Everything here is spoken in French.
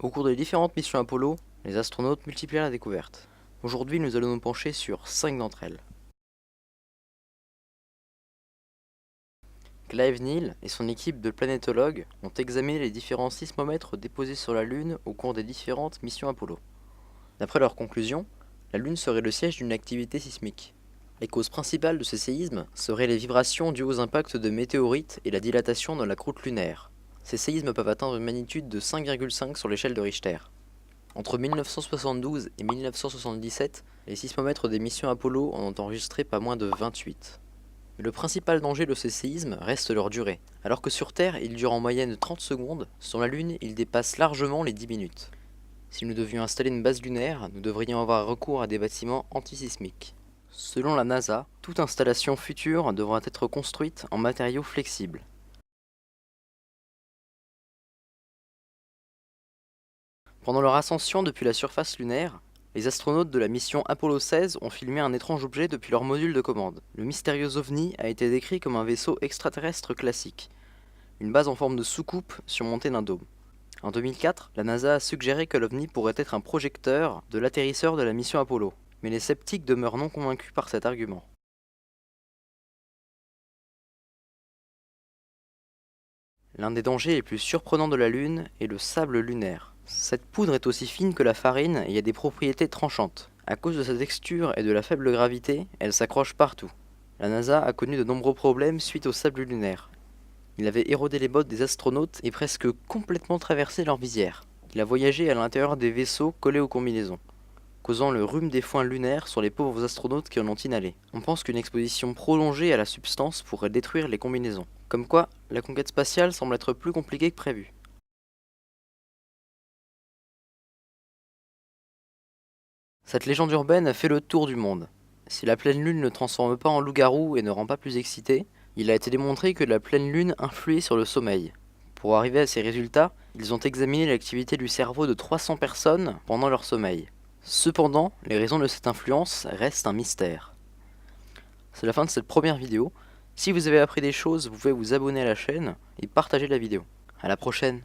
Au cours des différentes missions Apollo, les astronautes multiplièrent la découverte. Aujourd'hui, nous allons nous pencher sur 5 d'entre elles. Clive Neal et son équipe de planétologues ont examiné les différents sismomètres déposés sur la Lune au cours des différentes missions Apollo. D'après leurs conclusions, la Lune serait le siège d'une activité sismique. Les causes principales de ces séismes seraient les vibrations dues aux impacts de météorites et la dilatation de la croûte lunaire. Ces séismes peuvent atteindre une magnitude de 5,5 sur l'échelle de Richter. Entre 1972 et 1977, les sismomètres des missions Apollo en ont enregistré pas moins de 28. Mais le principal danger de ces séismes reste leur durée. Alors que sur Terre, ils durent en moyenne 30 secondes, sur la Lune, ils dépassent largement les 10 minutes. Si nous devions installer une base lunaire, nous devrions avoir recours à des bâtiments antisismiques. Selon la NASA, toute installation future devra être construite en matériaux flexibles. Pendant leur ascension depuis la surface lunaire, les astronautes de la mission Apollo 16 ont filmé un étrange objet depuis leur module de commande. Le mystérieux ovni a été décrit comme un vaisseau extraterrestre classique, une base en forme de soucoupe surmontée d'un dôme. En 2004, la NASA a suggéré que l'ovni pourrait être un projecteur de l'atterrisseur de la mission Apollo, mais les sceptiques demeurent non convaincus par cet argument. L'un des dangers les plus surprenants de la Lune est le sable lunaire. Cette poudre est aussi fine que la farine et a des propriétés tranchantes. À cause de sa texture et de la faible gravité, elle s'accroche partout. La NASA a connu de nombreux problèmes suite au sable lunaire. Il avait érodé les bottes des astronautes et presque complètement traversé leur visière. Il a voyagé à l'intérieur des vaisseaux collés aux combinaisons, causant le rhume des foins lunaires sur les pauvres astronautes qui en ont inhalé. On pense qu'une exposition prolongée à la substance pourrait détruire les combinaisons. Comme quoi, la conquête spatiale semble être plus compliquée que prévu. Cette légende urbaine a fait le tour du monde. Si la pleine lune ne transforme pas en loup-garou et ne rend pas plus excité, il a été démontré que la pleine lune influait sur le sommeil. Pour arriver à ces résultats, ils ont examiné l'activité du cerveau de 300 personnes pendant leur sommeil. Cependant, les raisons de cette influence restent un mystère. C'est la fin de cette première vidéo. Si vous avez appris des choses, vous pouvez vous abonner à la chaîne et partager la vidéo. À la prochaine!